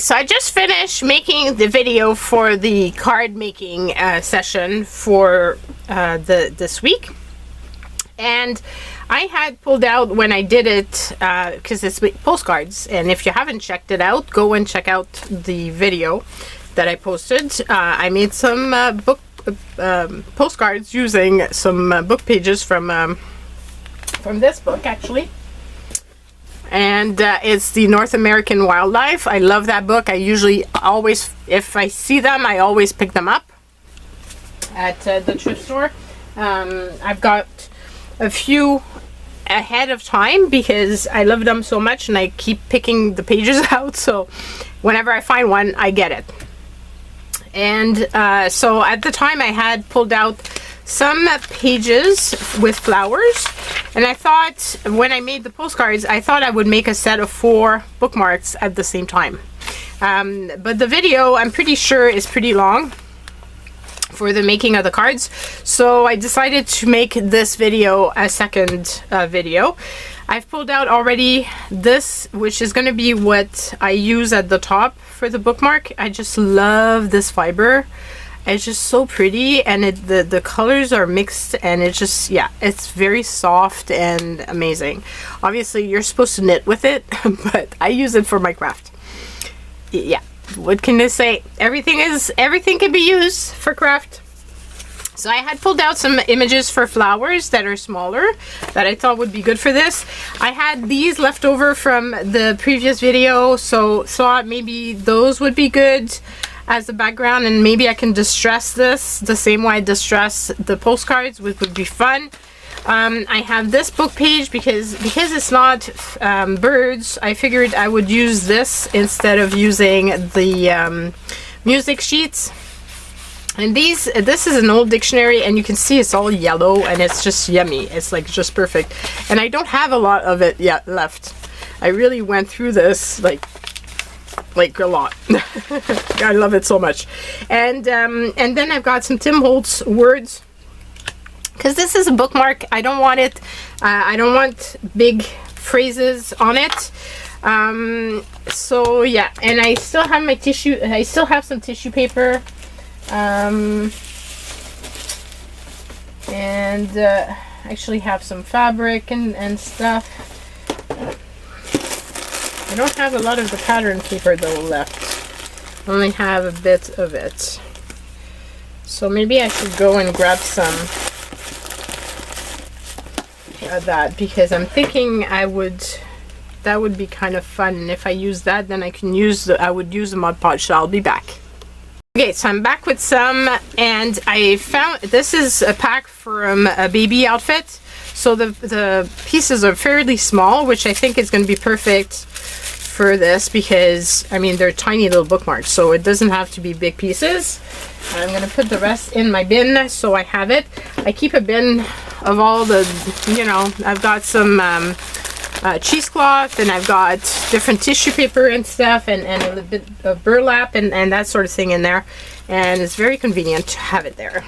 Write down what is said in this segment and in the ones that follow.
so I just finished making the video for the card making session for this week, and I had pulled out when I did it because it's postcards, and if you haven't checked it out, go and check out the video that I posted. I made some postcards using some book pages from this book actually. And it's the North American Wildlife. I love that book. I usually always, if I see them, I always pick them up at the thrift store. I've got a few ahead of time because I love them so much and I keep picking the pages out. So whenever I find one, I get it. And so at the time I had pulled out some pages with flowers, and I thought when I made the postcards, I thought I would make a set of 4 bookmarks at the same time. But the video, I'm pretty sure, is pretty long for the making of the cards, so I decided to make this video a second video. I've pulled out already this, which is going to be what I use at the top for the bookmark. I just love this fiber. It's just so pretty, and the colors are mixed, and it's just, yeah, it's very soft and amazing. Obviously you're supposed to knit with it, but I use it for my craft. Yeah, what can I say? Everything can be used for craft. So I had pulled out some images for flowers that are smaller that I thought would be good for this. I had these left over from the previous video, so thought maybe those would be good as the background, and maybe I can distress this the same way I distress the postcards, which would be fun. I have this book page because it's not birds. I figured I would use this instead of using the music sheets. And this is an old dictionary, and you can see it's all yellow, and it's just yummy. It's like just perfect, and I don't have a lot of it yet left. I really went through this like a lot. I love it so much. And then I've got some Tim Holtz words, because this is a bookmark. I don't want it, I don't want big phrases on it. So yeah, and I still have my tissue, I still have some tissue paper, and actually have some fabric and stuff. I don't have a lot of the pattern paper though left. I only have a bit of it. So maybe I should go and grab some of that, because I'm thinking that would be kind of fun. And if I use that, then I would use the Mod Podge. So I'll be back. Okay, so I'm back with some, and I found this is a pack from a baby outfit. So the pieces are fairly small, which I think is going to be perfect for this, because I mean they're tiny little bookmarks, so it doesn't have to be big pieces. I'm going to put the rest in my bin so I have it. I keep a bin of all the, you know, I've got some cheesecloth, and I've got different tissue paper and stuff, and a little bit of burlap and that sort of thing in there, and it's very convenient to have it there.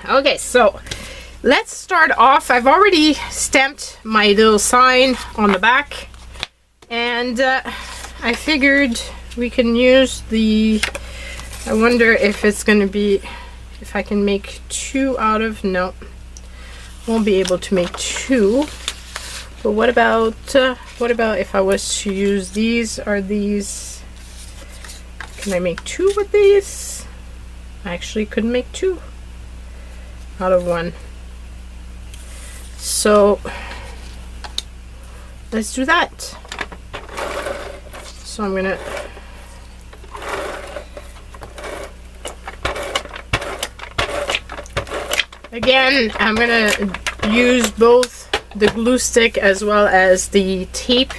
Okay, so let's start off. I've already stamped my little sign on the back, and I figured we can use the, I wonder if it's going to be, if I can make 2 out of, no, won't be able to make 2. But what about if I was to use these, or these, can I make 2 with these? I actually could make 2 out of 1. So let's do that. So I'm gonna again, I'm gonna use both the glue stick as well as the tape,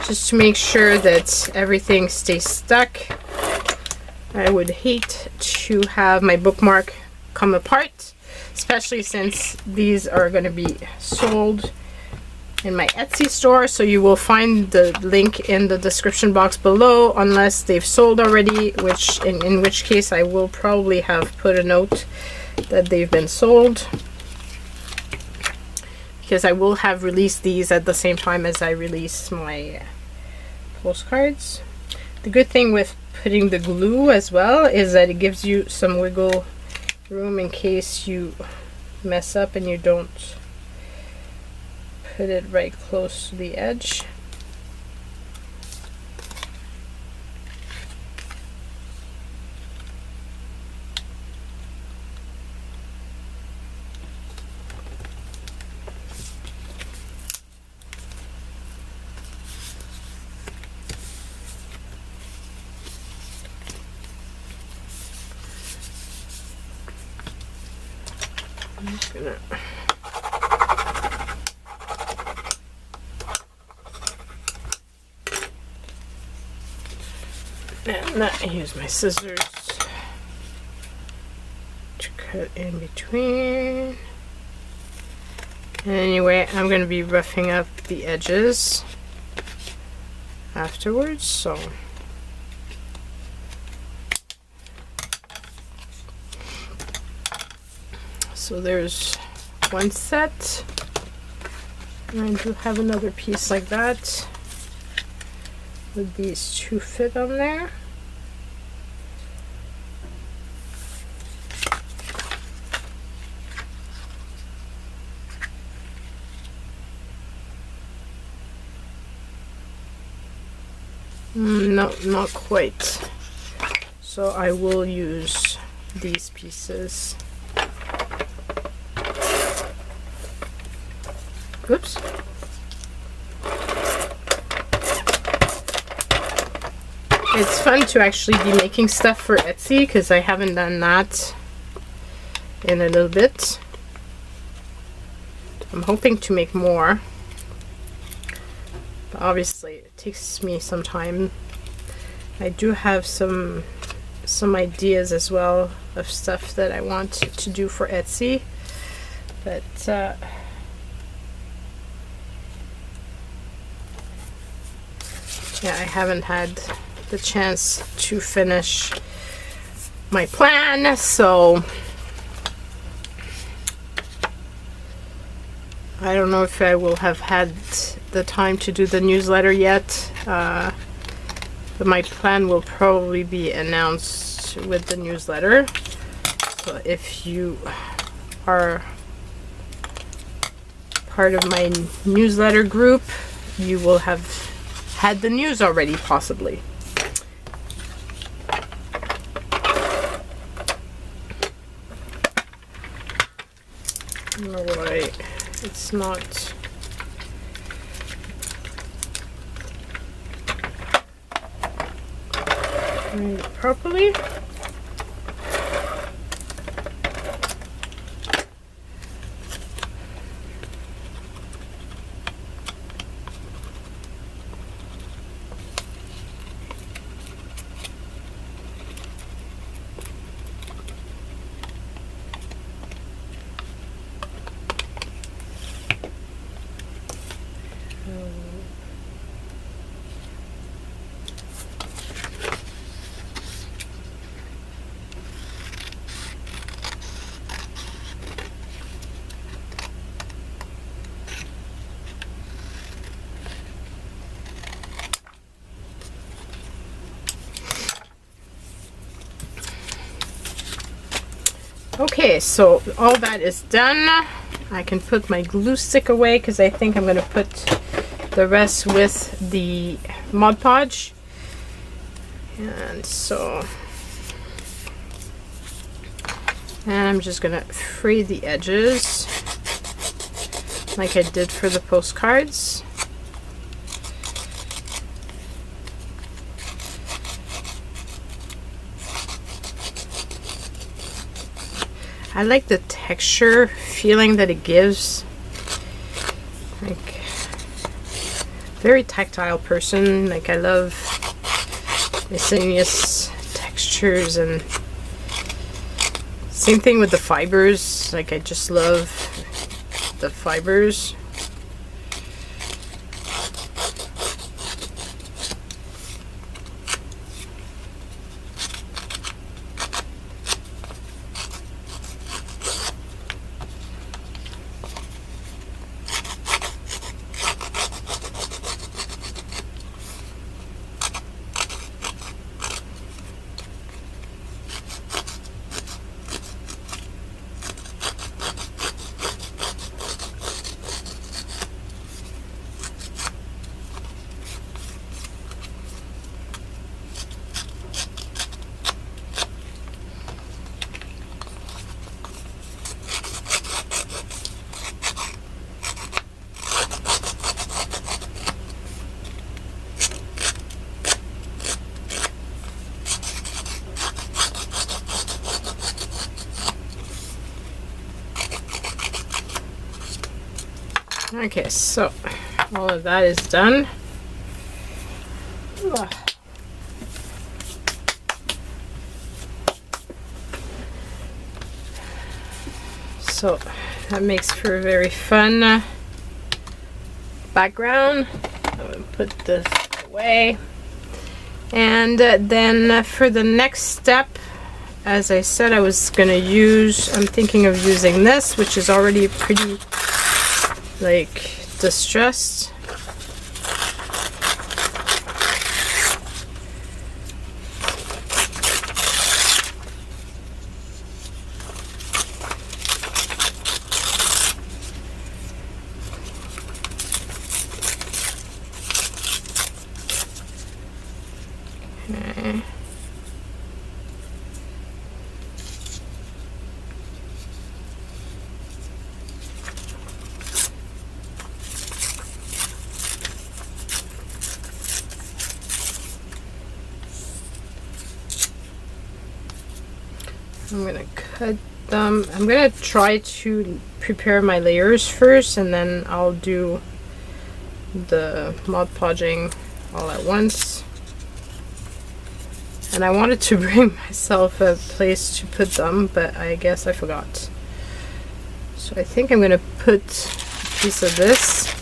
just to make sure that everything stays stuck. I would hate to have my bookmark come apart, especially since these are going to be sold in my Etsy store, so you will find the link in the description box below, unless they've sold already, which in which case I will probably have put a note that they've been sold, because I will have released these at the same time as I release my postcards. The good thing with putting the glue as well is that it gives you some wiggle room in case you mess up and you don't put it right close to the edge. I'm just gonna and not use my scissors to cut in between. And anyway, I'm going to be roughing up the edges afterwards, so there's one set, and I do have another piece like that with these two fit on there. No, not quite. So I will use these pieces. Oops. It's fun to actually be making stuff for Etsy because I haven't done that in a little bit. I'm hoping to make more. But obviously it takes me some time. I do have some ideas as well of stuff that I want to do for Etsy, but yeah, I haven't had the chance to finish my plan, so I don't know if I will have had the time to do the newsletter yet, but my plan will probably be announced with the newsletter. So if you are part of my newsletter group, you will have had the news already, possibly. Alright, it's not doing it properly. Okay, so all that is done. I can put my glue stick away because I think I'm going to put the rest with the Mod Podge. And so, and I'm just going to free the edges like I did for the postcards. I like the texture feeling that it gives. Like, very tactile person. Like, I love miscellaneous textures, and same thing with the fibers. Like, I just love the fibers. Okay, so all of that is done. Ugh. So that makes for a very fun background. I'm going to put this away. And then for the next step, as I said, I was going to use, I'm thinking of using this, which is already pretty like distressed. Okay. I'm going to cut them. I'm going to try to prepare my layers first, and then I'll do the Mod Podging all at once. And I wanted to bring myself a place to put them, but I guess I forgot. So I think I'm going to put a piece of this.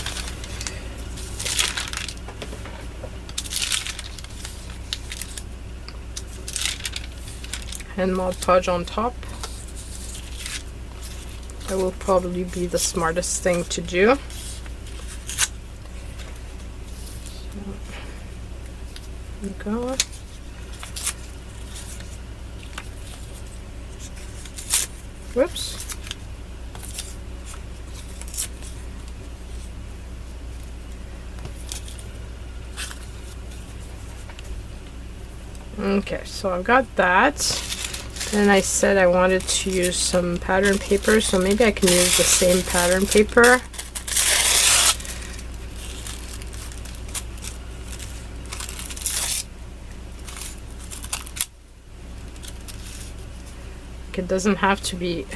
And Mod Podge on top. That will probably be the smartest thing to do. So, there we go. Whoops. Okay, so I've got that. And I said I wanted to use some pattern paper, so maybe I can use the same pattern paper. It doesn't have to be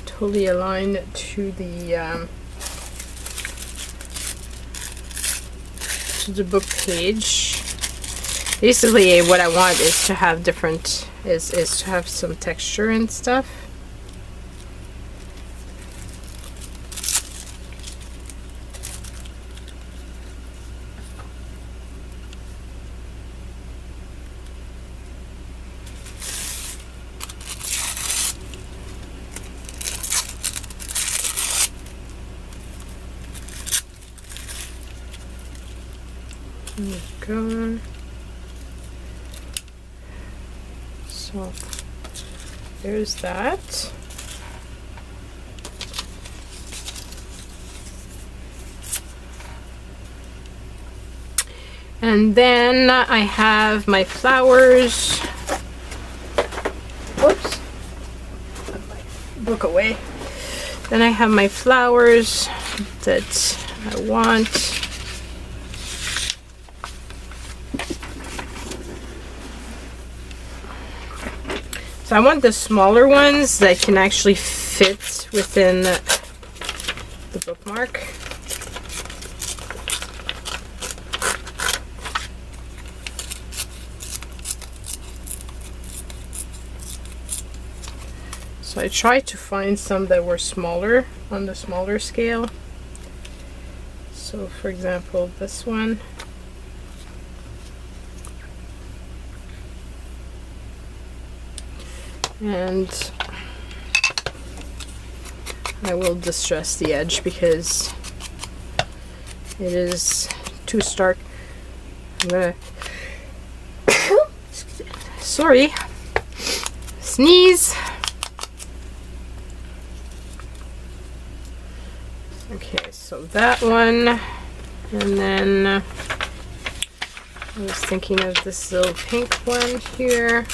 totally aligned to the book page. Basically, what I want is to have different, is to have some texture and stuff. There we go. So there's that. And then I have my flowers. Whoops. Put my book away. Then I have my flowers that I want. So I want the smaller ones that can actually fit within the bookmark. So I tried to find some that were smaller, on the smaller scale. So for example, this one. And I will distress the edge because it is too stark. I'm gonna sorry, sneeze. Okay, so that one, and then I was thinking of this little pink one here.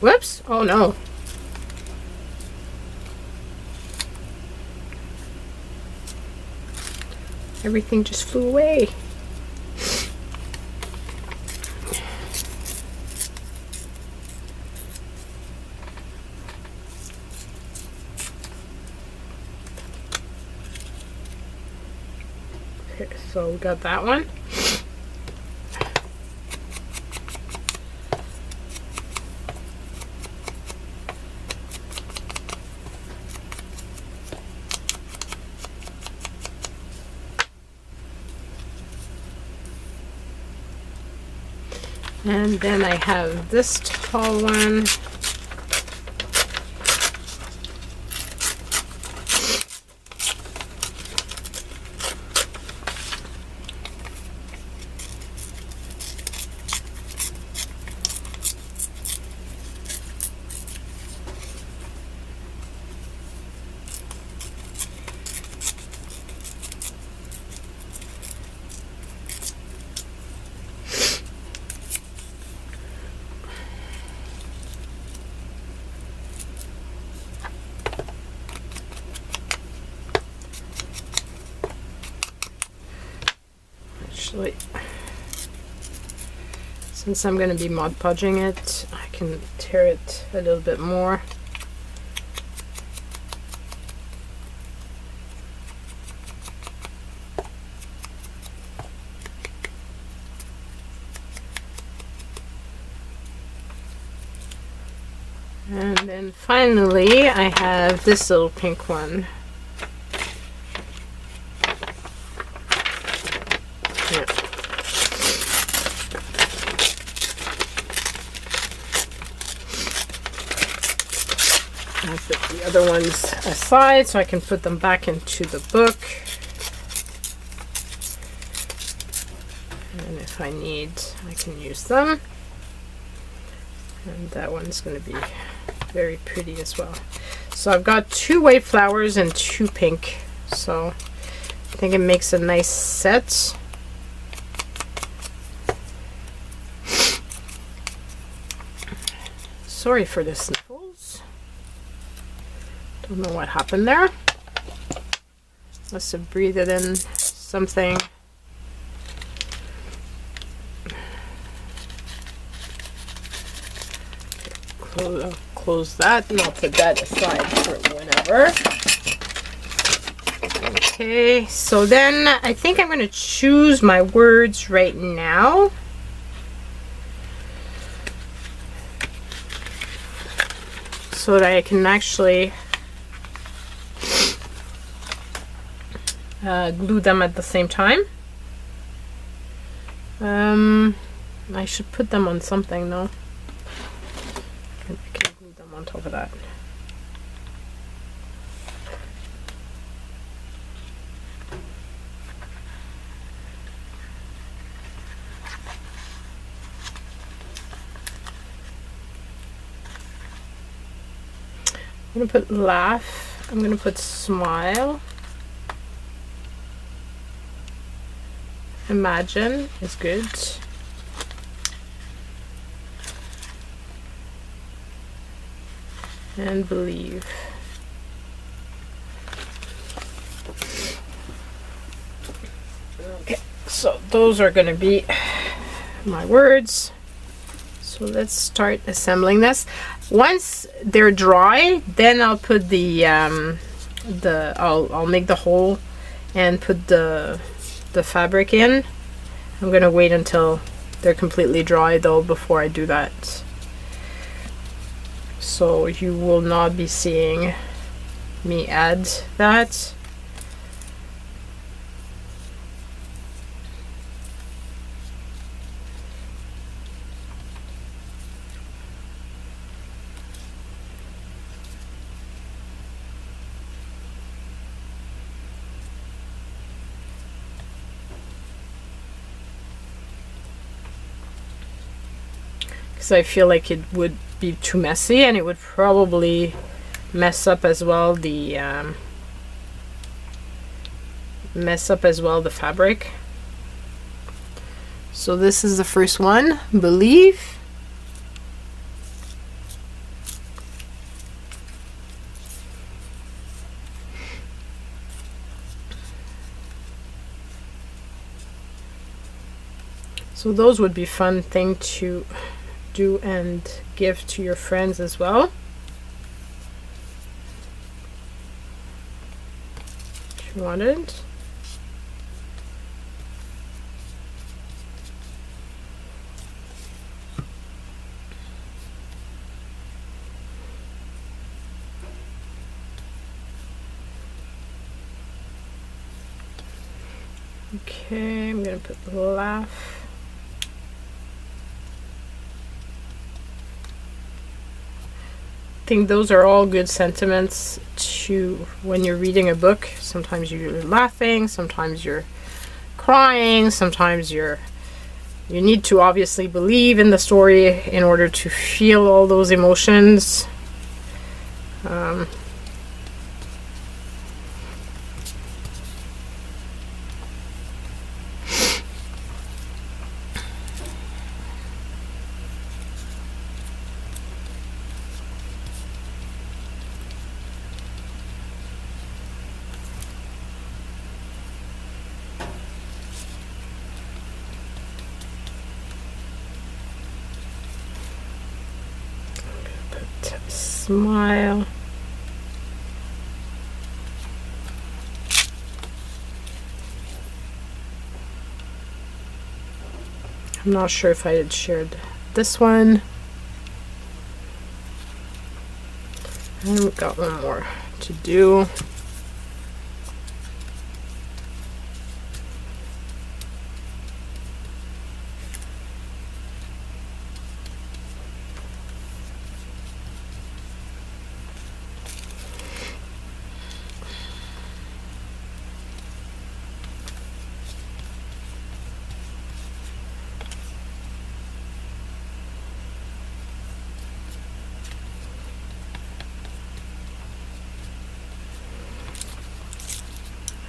Whoops! Oh no. Everything just flew away. Okay, so we got that one. And then I have this tall one. Actually, since I'm going to be Mod Podging it, I can tear it a little bit more. And then finally, I have this little pink one. I'll put the other ones aside so I can put them back into the book. And if I need, I can use them. And that one's going to be very pretty as well. So I've got 2 white flowers and 2 pink. So I think it makes a nice set. Sorry for the sniffles. Don't know what happened there. Must have breathed in something. Close that, and I'll put that aside for whenever. Okay, so then I think I'm going to choose my words right now. So that I can actually glue them at the same time. I should put them on something though. I can glue them on top of that. I'm going to put laugh. I'm going to put smile. Imagine is good. And believe. Okay, so those are going to be my words. So let's start assembling this. Once they're dry, then I'll put I'll make the hole and put the fabric in. I'm gonna wait until they're completely dry though before I do that. So you will not be seeing me add that. I feel like it would be too messy, and it would probably mess up as well the fabric. So this is the first one, believe. So those would be fun thing to do and give to your friends as well. If you wanted. Okay, I'm gonna put laugh. I think those are all good sentiments to when you're reading a book. Sometimes you're laughing, sometimes you're crying, sometimes you need to obviously believe in the story in order to feel all those emotions. Smile. I'm not sure if I had shared this one. And we've got one more to do.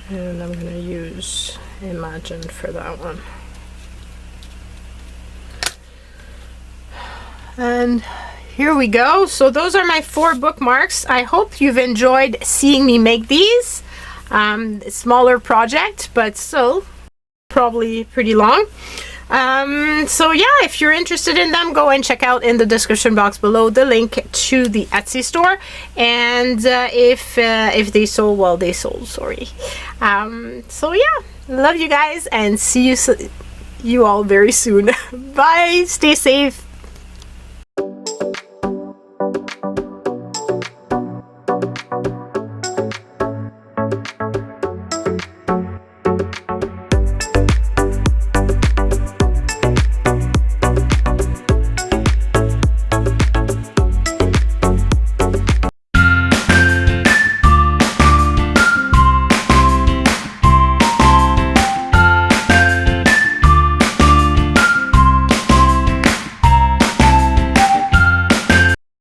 And I'm going to use Imagine for that one. And here we go. So those are my 4 bookmarks. I hope you've enjoyed seeing me make these. Smaller project, but still probably pretty long. So yeah, if you're interested in them, go and check out in the description box below the link to the Etsy store. And if they sold, well, they sold, sorry. So yeah, love you guys and see you all very soon. Bye, stay safe.